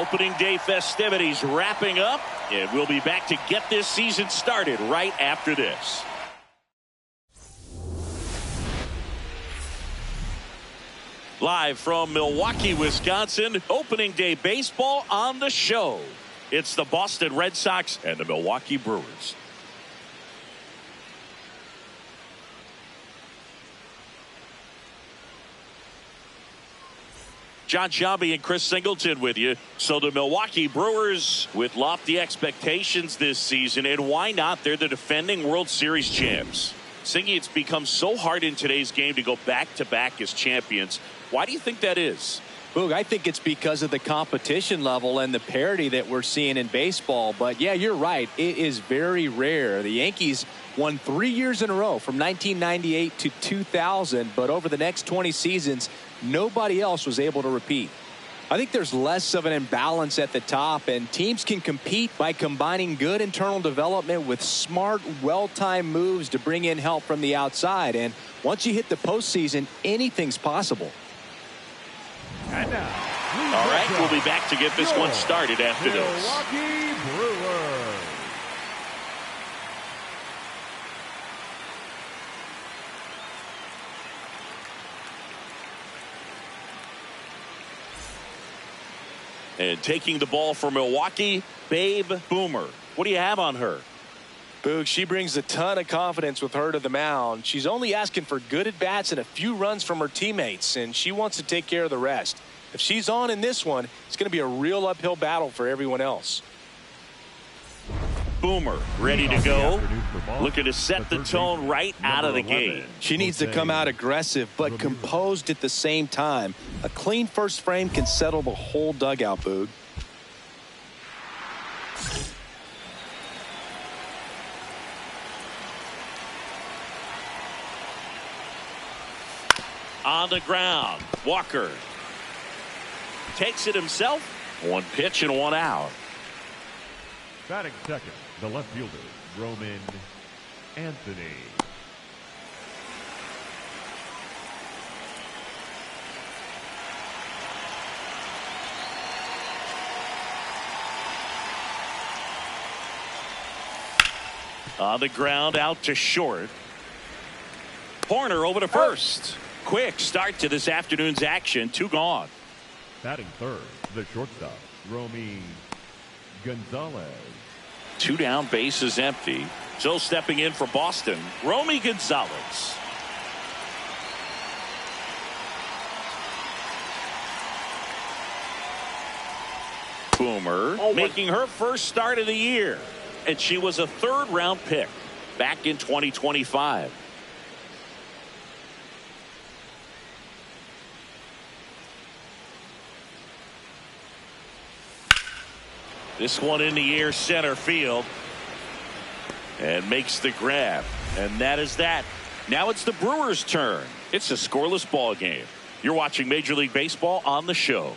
Opening day festivities wrapping up, and we'll be back to get this season started right after this. Live from Milwaukee, Wisconsin, opening day baseball on the show. It's the Boston Red Sox and the Milwaukee Brewers. John Sciambi and Chris Singleton with you. So the Milwaukee Brewers with lofty expectations this season, and why not? They're the defending World Series champs. Singy, it's become so hard in today's game to go back-to-back as champions. Why do you think that is? Boog, I think it's because of the competition level and the parity that we're seeing in baseball. But yeah, you're right. It is very rare. The Yankees won 3 years in a row from 1998 to 2000. But over the next 20 seasons, nobody else was able to repeat. I think there's less of an imbalance at the top, and teams can compete by combining good internal development with smart, well-timed moves to bring in help from the outside. And once you hit the postseason, anything's possible. And now, all right, we'll be back to get this one started after this. Milwaukee Brewers. And taking the ball for Milwaukee, Babe Boomer. What do you have on her? Boog, she brings a ton of confidence with her to the mound. She's only asking for good at-bats and a few runs from her teammates, and she wants to take care of the rest. If she's on in this one, it's going to be a real uphill battle for everyone else. Boomer ready to go, looking to set the tone right out of the gate. She needs to come out aggressive but composed at the same time. A clean first frame can settle the whole dugout, Boog. On the ground, Walker takes it himself. One pitch and one out. Batting second, the left fielder, Roman Anthony. On the ground, out to short. Horner over to first. Quick start to this afternoon's action. 2 gone. Batting third, the shortstop, Romy Gonzalez. 2 down, bases empty. So stepping in for Boston, Romy Gonzalez. Boomer making her first start of the year. And she was a 3rd-round pick back in 2025. This one in the air, center field, and makes the grab. And that is that. Now it's the Brewers' turn. It's a scoreless ball game. You're watching Major League Baseball on the show.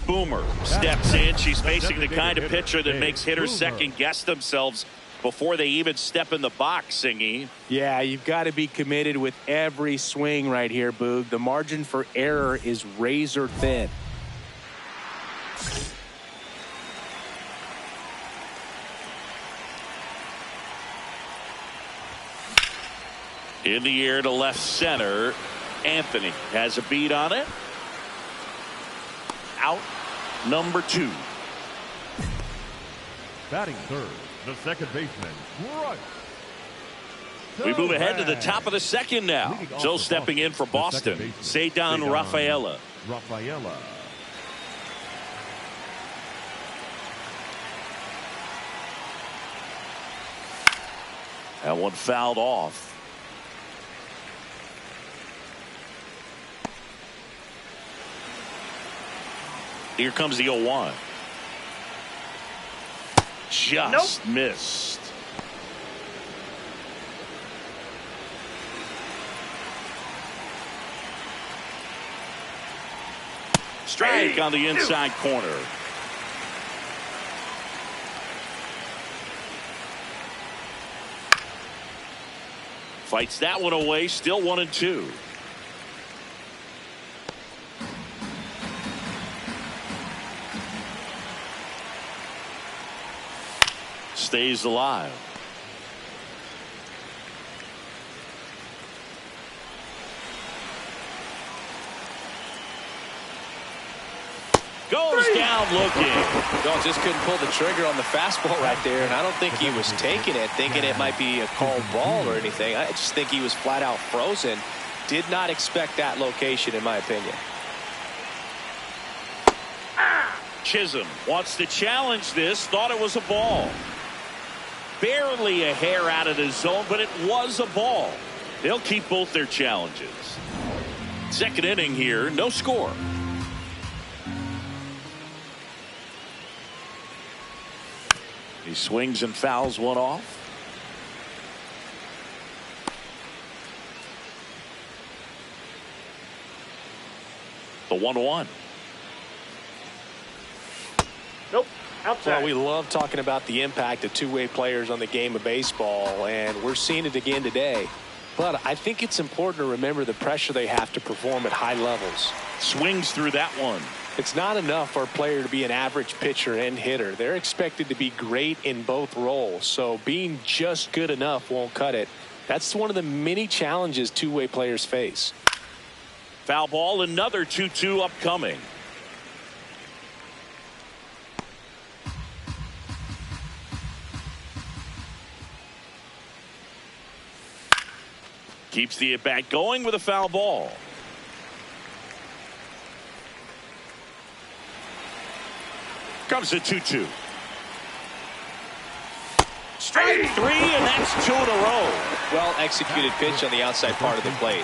Boomer steps in. She's facing the kind of pitcher that makes hitters second guess themselves before they even step in the box, Singy. Yeah, you've got to be committed with every swing right here, Boog. The margin for error is razor thin. In the air to left center. Anthony has a beat on it. Out number 2. Batting third, the second baseman, Bryce. We move ahead to the top of the second now. Joe stepping in for Boston. Ceddanne Rafaela. That one fouled off. Here comes the 0-1. Just missed. Strike on the inside corner. Fights that one away. Still 1-2. stays alive. Goes down looking. No, just couldn't pull the trigger on the fastball right there, and I don't think he was taking it, thinking it might be a called ball or anything. I just think he was flat out frozen. Did not expect that location, in my opinion. Chisholm wants to challenge this. Thought it was a ball. Barely a hair out of the zone, but it was a ball. They'll keep both their challenges. Second inning here, no score. He swings and fouls one off. The 1-1. Nope. Outside. Well, we love talking about the impact of two-way players on the game of baseball, and we're seeing it again today. But I think it's important to remember the pressure they have to perform at high levels. Swings through that one. It's not enough for a player to be an average pitcher and hitter. They're expected to be great in both roles, so being just good enough won't cut it. That's one of the many challenges two-way players face. Foul ball, another 2-2 upcoming. Keeps the at-bat going with a foul ball. Comes a 2-2. Strike three, and that's two in a row. Well executed pitch on the outside part of the plate.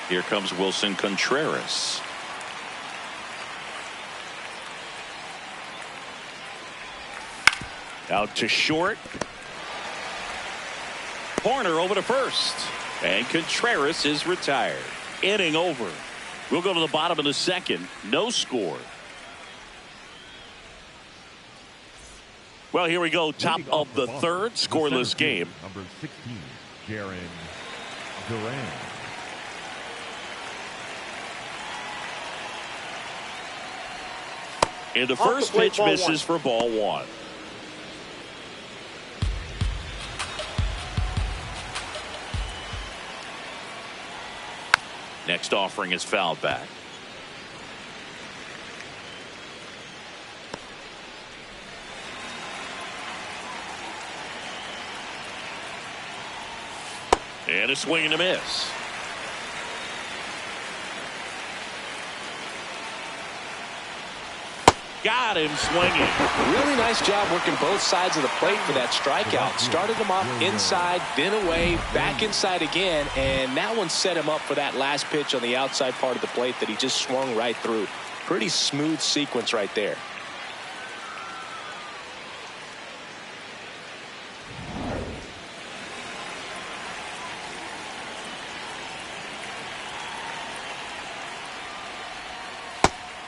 Here comes Wilson Contreras. Out to short. Horner over to first. And Contreras is retired. Inning over. We'll go to the bottom of the second. No score. Well, here we go. Top of the third. Scoreless game. Number 16, Jaron Duran. And the first pitch misses for ball one. Next offering is fouled back. And a swing and a miss. Got him swinging. Really nice job working both sides of the plate for that strikeout. Started him off inside, then away, back inside again, and that one set him up for that last pitch on the outside part of the plate that he just swung right through. Pretty smooth sequence right there.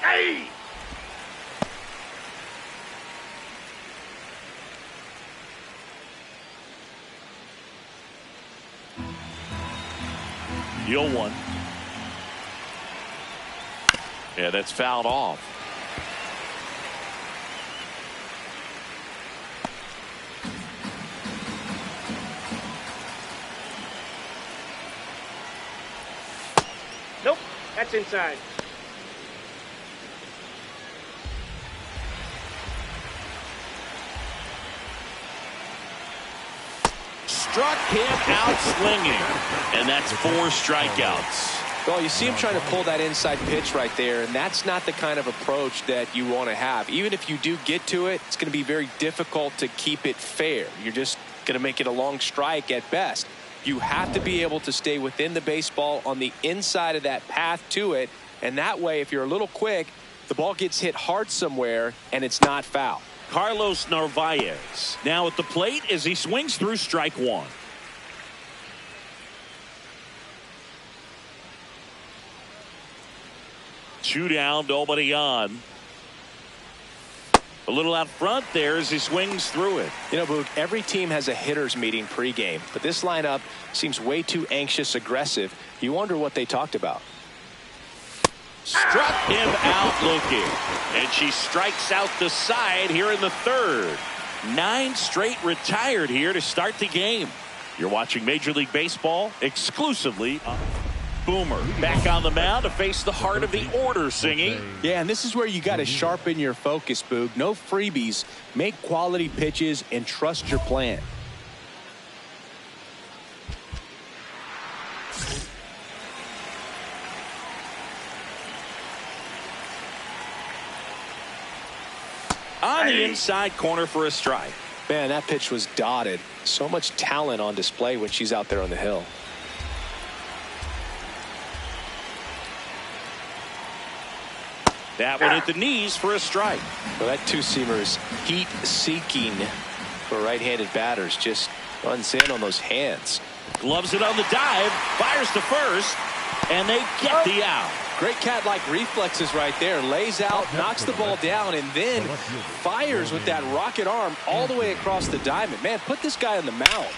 Hey! The 0-1. Yeah, that's fouled off. Nope. That's inside. Struck him out swinging. And that's 4 strikeouts. Well, you see him trying to pull that inside pitch right there, and that's not the kind of approach that you want to have. Even if you do get to it, it's going to be very difficult to keep it fair. You're just going to make it a long strike at best. You have to be able to stay within the baseball on the inside of that path to it, and that way, if you're a little quick, the ball gets hit hard somewhere, and it's not foul. Carlos Narvaez now at the plate as he swings through strike one. Two down, nobody on. A little out front there as he swings through it. You know, Boog, every team has a hitters meeting pregame, but this lineup seems way too anxious, aggressive. You wonder what they talked about. Struck him out looking. And she strikes out the side here in the third. 9 straight retired here to start the game. You're watching Major League Baseball exclusively on Boomer. Back on the mound to face the heart of the order, Singy. Yeah, and this is where you got to sharpen your focus, Boog. No freebies. Make quality pitches and trust your plan. On the inside corner for a strike. Man, that pitch was dotted. So much talent on display when she's out there on the hill. That one at the knees for a strike. Well, that two-seamer is heat-seeking for right-handed batters. Just runs in on those hands. Gloves it on the dive. Fires to first. And they get the out. Great cat-like reflexes right there. Lays out, knocks the ball down, and then fires with that rocket arm all the way across the diamond. Man, put this guy on the mound.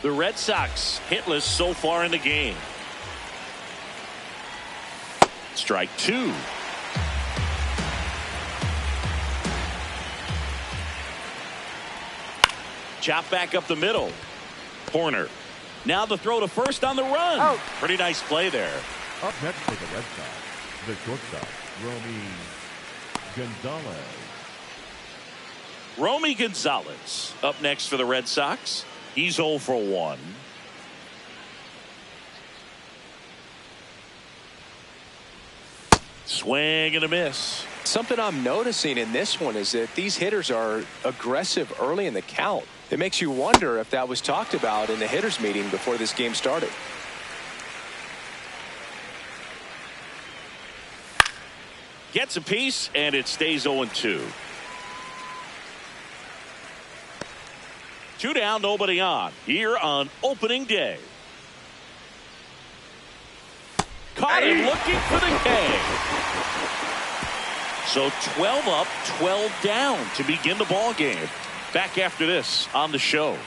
The Red Sox hitless so far in the game. Strike 2. Chop back up the middle. Corner. Now the throw to first on the run. Out. Pretty nice play there. Up next for the Red Sox, the shortstop, Romy Gonzalez. Romy Gonzalez up next for the Red Sox. He's 0 for 1. Swing and a miss. Something I'm noticing in this one is that these hitters are aggressive early in the count. It makes you wonder if that was talked about in the hitters meeting before this game started. Gets a piece and it stays 0-2. 2 down, nobody on here on opening day. Caught him looking for the K. So 12 up, 12 down to begin the ball game. Back after this on the show.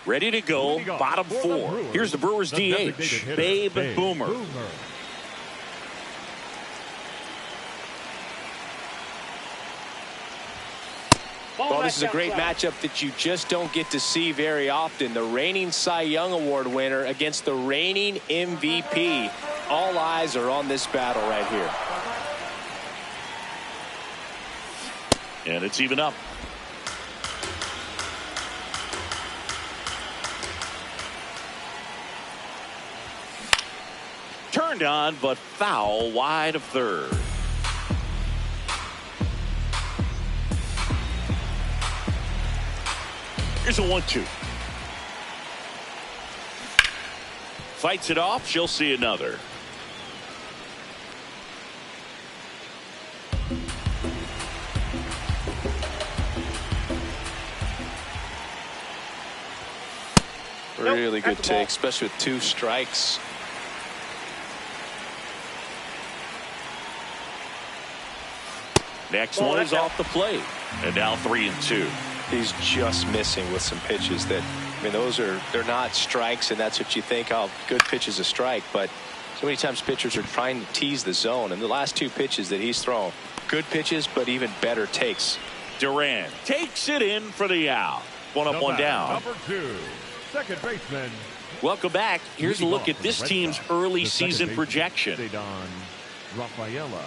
Ready to go, bottom 4. Here's the Brewers DH, Babe Boomer. Well, this is a great matchup that you just don't get to see very often. The reigning Cy Young Award winner against the reigning MVP. All eyes are on this battle right here. And it's even up. Turned on, but foul wide of third. Here's a 1-2. Fights it off. She'll see another. Really good take, especially with 2 strikes. Next one is off the plate. And now 3-2. He's just missing with some pitches that, I mean, they're not strikes, and that's what you think, oh, good pitch is a strike. But so many times pitchers are trying to tease the zone, and the last 2 pitches that he's thrown, good pitches, but even better takes. Duran takes it in for the out. 1 up, 1 down. Number 2, second baseman. Welcome back. Here's a look at this team's early season projection. Don Rafaela.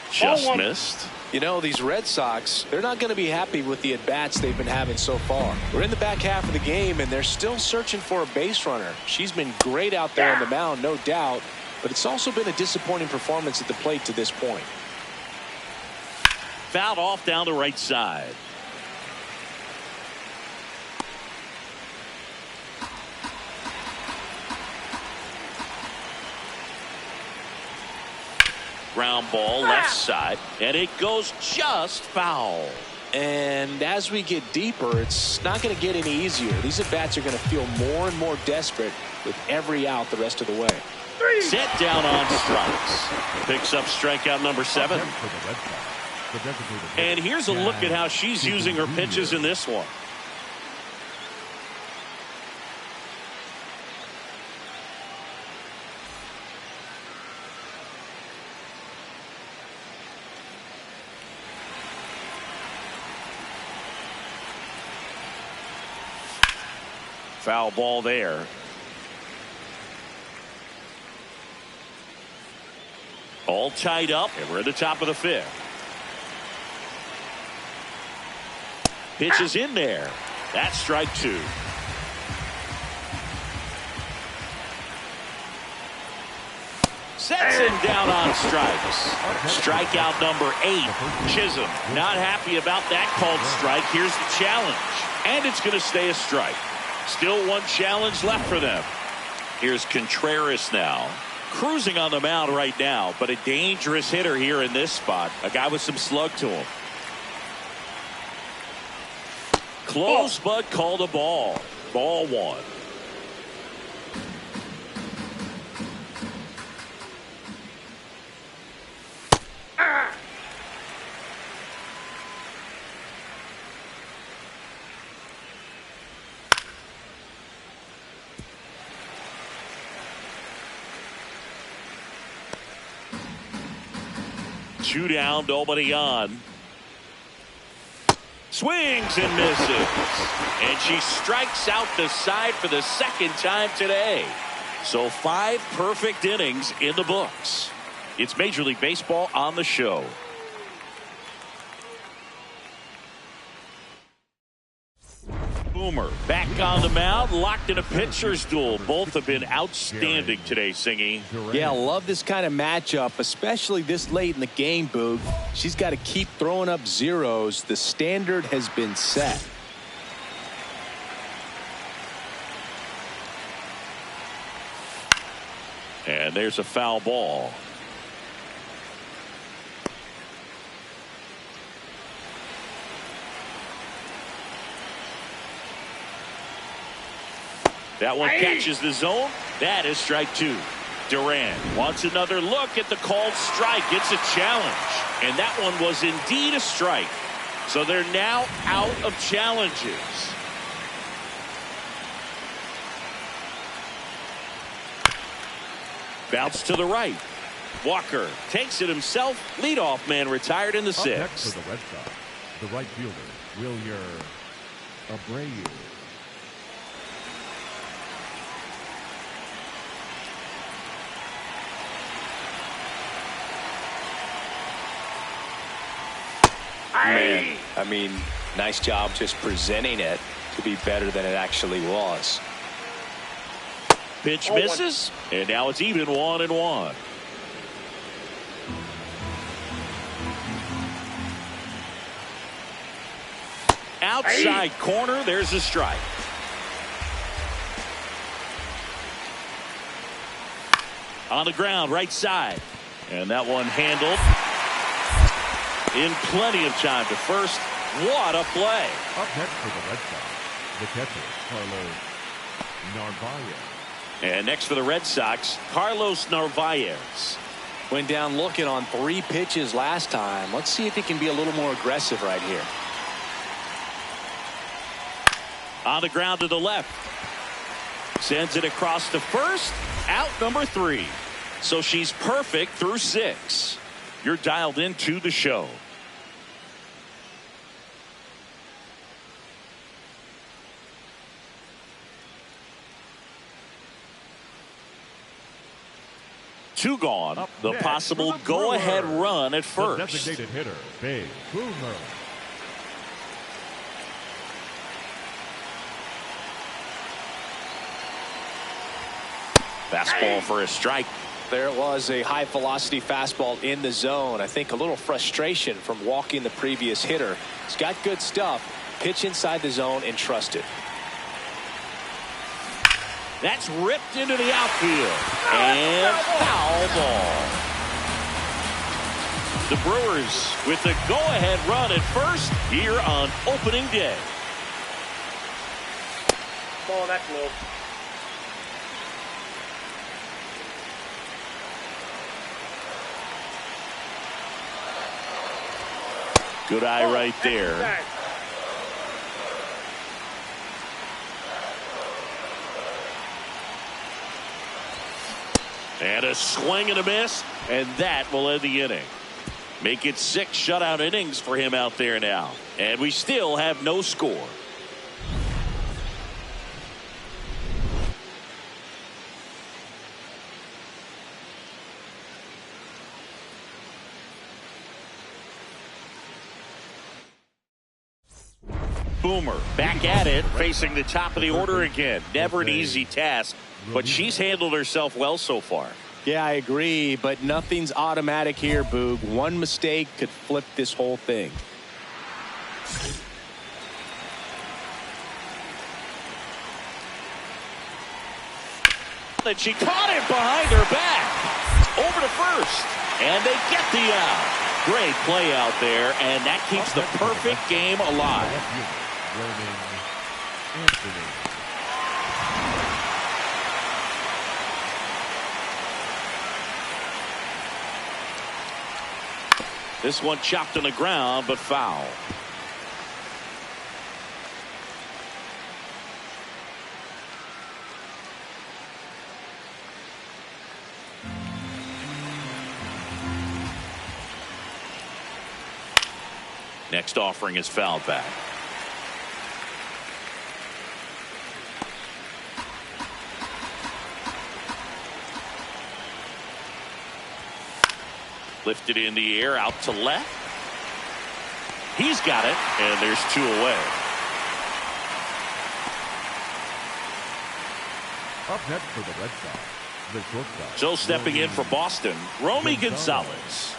Just missed. You know, these Red Sox, they're not going to be happy with the at-bats they've been having so far. We're in the back half of the game, and they're still searching for a base runner. She's been great out there on the mound, no doubt, but it's also been a disappointing performance at the plate to this point. Fouled off down the right side. Ground ball left side, and it goes just foul. And as we get deeper, it's not going to get any easier. These at-bats are going to feel more and more desperate with every out the rest of the way. Set down on strikes. Picks up strikeout number 7. And here's a look at how she's using her pitches in this one. Foul ball there. All tied up, and we're at the top of the 5th. Pitch is in there. That's strike 2. Sets him down on strikes. Strikeout number 8. Chisholm not happy about that called strike. Here's the challenge, and it's going to stay a strike. Still one challenge left for them. Here's Contreras now. Cruising on the mound right now, but a dangerous hitter here in this spot. A guy with some slug to him. Close, but called a ball. Ball 1. Two down, nobody on. Swings and misses. And she strikes out the side for the second time today. So 5 perfect innings in the books. It's Major League Baseball on the show. Boomer back on the mound, locked in a pitcher's duel. Both have been outstanding today, Singy. Yeah, love this kind of matchup, especially this late in the game, Boog. She's got to keep throwing up zeros. The standard has been set. And there's a foul ball. That one catches the zone. That is strike 2. Duran wants another look at the called strike. It's a challenge. And that one was indeed a strike. So they're now out of challenges. Bounce to the right. Walker takes it himself. Leadoff man retired in the 6th. Next for the Red Sox, the right fielder, Abreu. Man, I mean, nice job just presenting it to be better than it actually was. Pitch misses, and now it's even 1-1. Outside corner, there's a strike. On the ground, right side. And that one handled in plenty of time to first. What a play. Up next for the Red Sox, the catcher, Carlos Narvaez. And next for the Red Sox, Carlos Narvaez. Went down looking on 3 pitches last time. Let's see if he can be a little more aggressive right here. On the ground to the left. Sends it across to first. Out number 3. So she's perfect through 6. You're dialed into the show. Two gone. Up The next, possible for the go-ahead Brewers, run at the first. designated hitter, Babe Boomer. Fastball for a strike. There it was, a high velocity fastball in the zone. I think a little frustration from walking the previous hitter. He's got good stuff. Pitch inside the zone and trust it. That's ripped into the outfield. And foul ball. The Brewers with the go-ahead run at first here on opening day. Ball, that's low. Good eye right there. Inside. And a swing and a miss, and that will end the inning. Make it 6 shutout innings for him out there now. And we still have no score. Boomer back at it, facing the top of the order again. Never an easy task, but she's handled herself well so far. Yeah, I agree, but nothing's automatic here, Boog. One mistake could flip this whole thing. And she caught it behind her back. Over to first. And they get the out. Great play out there, and that keeps the perfect game alive. This one chopped on the ground, but foul. Next offering is fouled back. Lifted in the air out to left. He's got it, and there's 2 away. Up next for the Red Sox, the shortstop. So stepping in for Boston, Romy Gonzalez.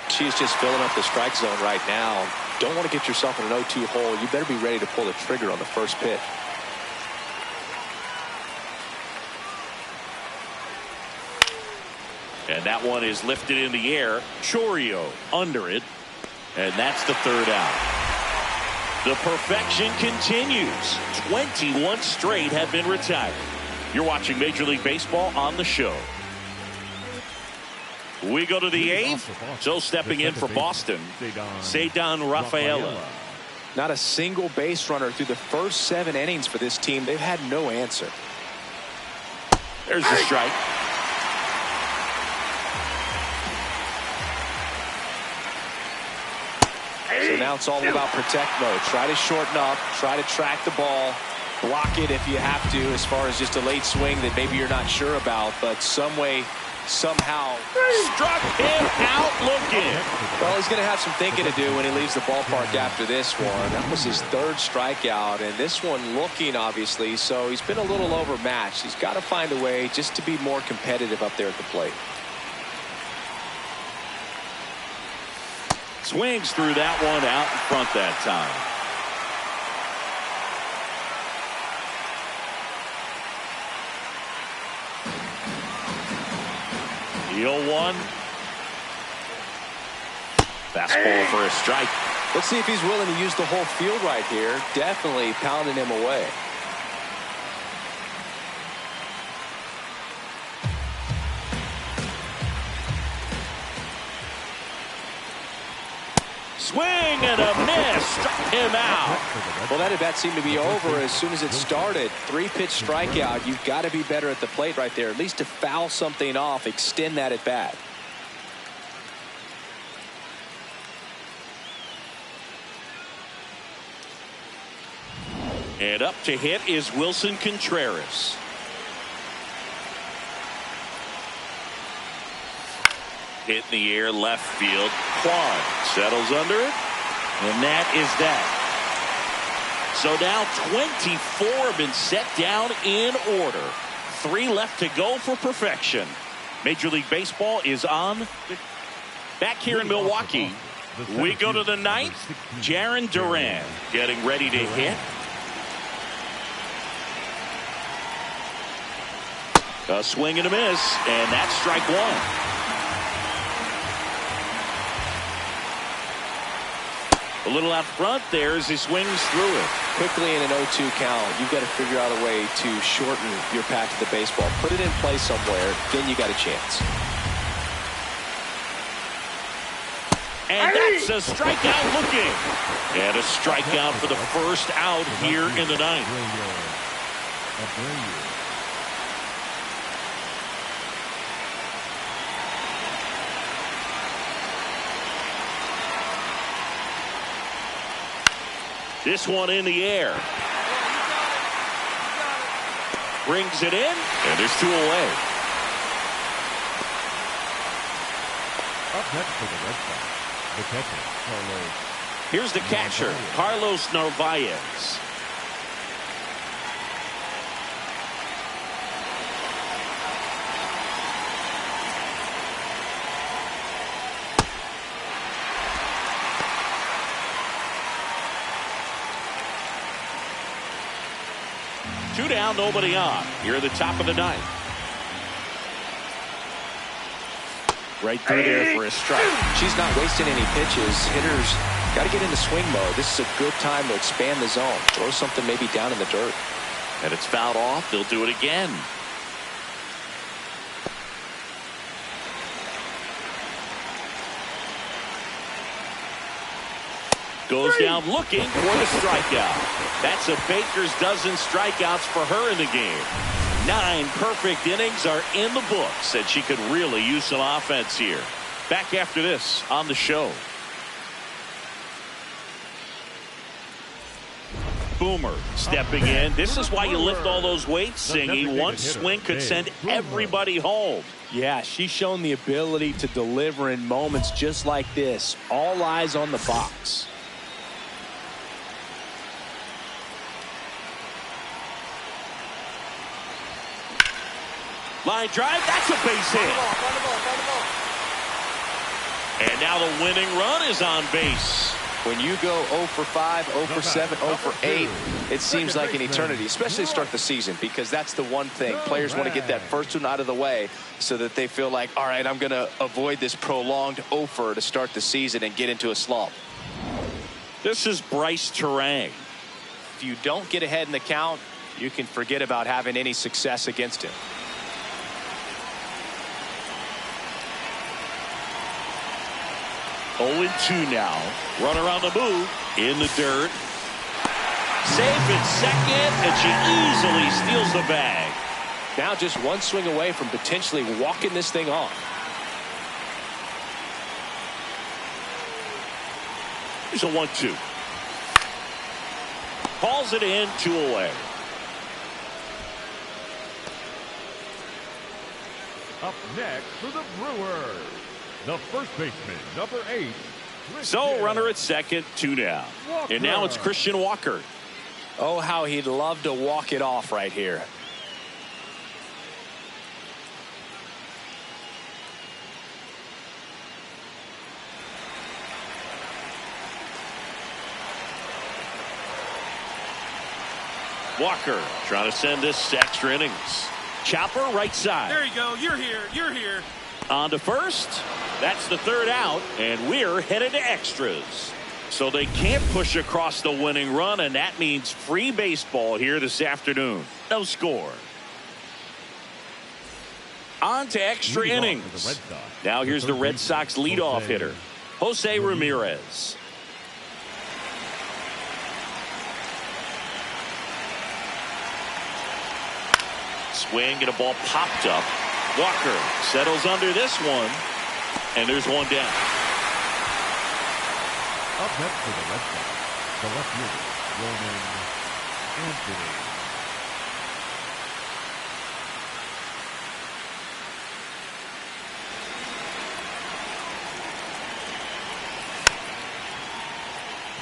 She's just filling up the strike zone right now. Don't want to get yourself in an 0-2 hole. You better be ready to pull the trigger on the first pitch. And that one is lifted in the air. Chorio under it. And that's the 3rd out. The perfection continues. 21 straight have been retired. You're watching Major League Baseball on the show. We go to the 8th. So stepping in for Boston, Ceddanne Rafaela. Not a single base runner through the first 7 innings for this team. They've had no answer. There's the strike. So now it's all about protect mode. Try to shorten up, try to track the ball, block it if you have to, as far as just a late swing that maybe you're not sure about, but some way, somehow struck him out looking. Well, he's going to have some thinking to do when he leaves the ballpark after this one. That was his 3rd strikeout, and this one looking, obviously, so he's been a little overmatched. He's got to find a way just to be more competitive up there at the plate. Swings through that one out in front that time. The 0-1. Fastball for a strike. Let's see if he's willing to use the whole field right here. Definitely pounding him away. Swing and a miss. Struck him out. Well, that at bat seemed to be over as soon as it started. 3-pitch strikeout. You've got to be better at the plate right there. At least to foul something off, extend that at bat. And up to hit is Wilson Contreras. Hit in the air, left field. Quan settles under it, and that is that. So now 24 have been set down in order. 3 left to go for perfection. Major League Baseball is on. Back here in Milwaukee, we go to the 9th. Jarren Duran getting ready to hit. A swing and a miss, and that's strike 1. A little out front there as he swings through it. Quickly in an 0-2 count, you've got to figure out a way to shorten your path to the baseball. Put it in play somewhere, then you got a chance. And that's a strikeout looking. And a strikeout for the first out here in the 9th. This one in the air. Brings it in, and there's 2 away. Up next for the Red Sox, the catcher, Carlos. Here's the catcher, Carlos Narvaez. Two down, nobody on. Here at the top of the 9th. Right through there for a strike. She's not wasting any pitches. Hitters got to get into swing mode. This is a good time to expand the zone. Throw something maybe down in the dirt. And it's fouled off. They'll do it again. Goes down looking for the strikeout. That's a Baker's dozen strikeouts for her in the game. 9 perfect innings are in the books, and she could really use some offense here. Back after this on the show. Boomer stepping in. This is why you lift all those weights, Singy. One swing could send everybody home. Yeah, she's shown the ability to deliver in moments just like this. All eyes on the box. Line drive, that's a base hit. And now the winning run is on base. When you go 0 for 5, 0 for 7, 0 for 8, it seems like an eternity, especially to start the season, because that's the one thing. Players want to get that first one out of the way so that they feel like, all right, I'm going to avoid this prolonged 0-fer to start the season and get into a slump. This is Bryce Terang. If you don't get ahead in the count, you can forget about having any success against him. 0-2 now. Runner on the move. In the dirt. Safe at second, and she easily steals the bag. Now just one swing away from potentially walking this thing off. Here's a 1-2. Calls it in, 2 away. Up next for the Brewers, the first baseman, number 8. So runner at second, 2 down. And now it's Christian Walker. Oh, how he'd love to walk it off right here. Walker trying to send this extra innings. Chopper right side. There you go. You're here. You're here. On to first. That's the 3rd out, and we're headed to extras. So they can't push across the winning run, and that means free baseball here this afternoon. No score. On to extra innings. Now here's the Red Sox leadoff hitter, Jose Ramirez. Swing and a ball popped up. Walker settles under this one, and there's 1 down. Up next for the Red Sox, the left fielder, Roman Anthony.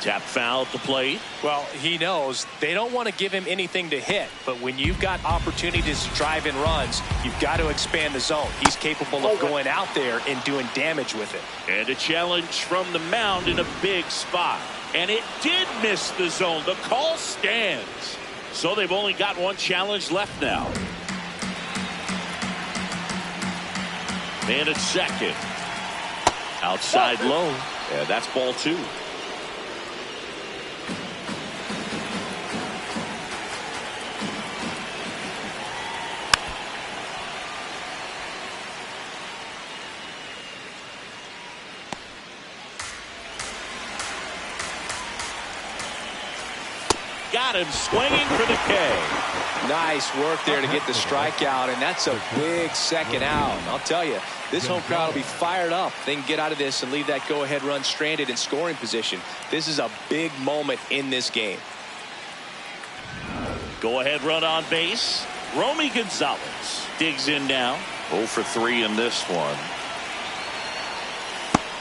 Tap foul at the plate. Well, he knows they don't want to give him anything to hit, but when you've got opportunities to drive in runs, you've got to expand the zone. He's capable of going out there and doing damage with it. And a challenge from the mound in a big spot. And it did miss the zone. The call stands. So they've only got one challenge left now. And at second. Outside low. Yeah, that's ball 2. Got him swinging for the K. Nice work there to get the strikeout, and that's a big second out. I'll tell you, this home crowd will be fired up. They can get out of this and leave that go-ahead run stranded in scoring position. This is a big moment in this game. Go-ahead run on base. Romy Gonzalez digs in now. 0 for 3 in this one.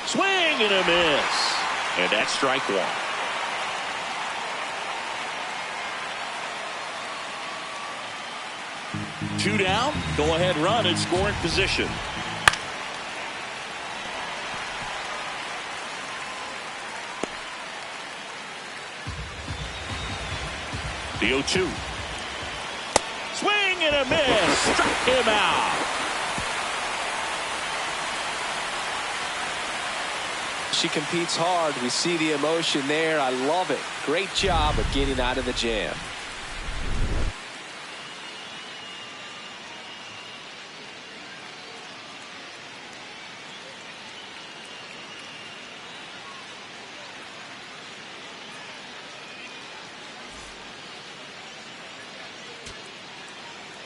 Swing and a miss. And that's strike 1. Two down, go ahead run in scoring position. The 0-2. Swing and a miss. Struck him out. She competes hard. We see the emotion there. I love it. Great job of getting out of the jam.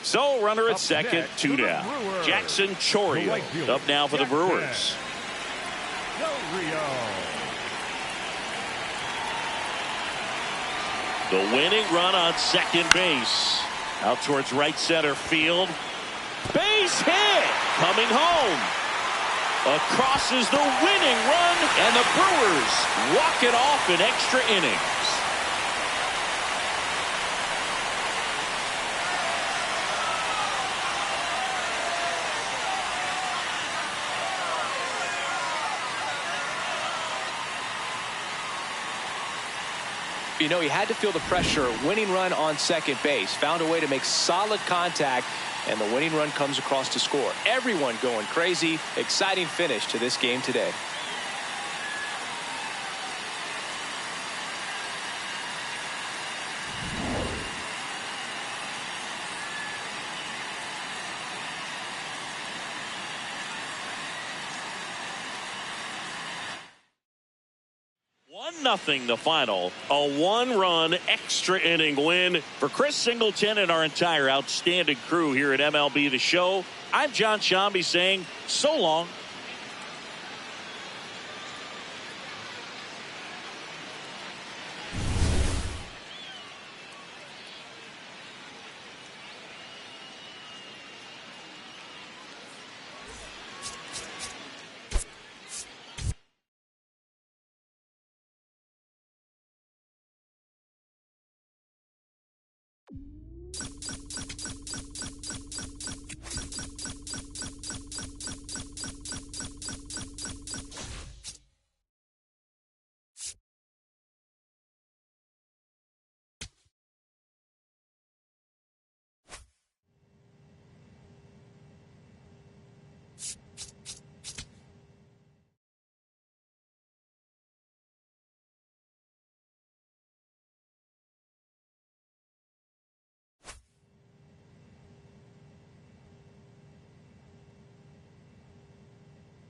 So runner at second, 2 down. Jackson Chourio up now for the Brewers. The winning run on second base. Out towards right center field. Base hit. Coming home. Across is the winning run, and the Brewers walk it off in extra innings. You know, he had to feel the pressure. Winning run on second base. Found a way to make solid contact, and the winning run comes across to score. Everyone going crazy. Exciting finish to this game today. Nothing the final. A 1-run extra inning win for Chris Singleton and our entire outstanding crew here at MLB The Show. I'm John Shambi saying so long.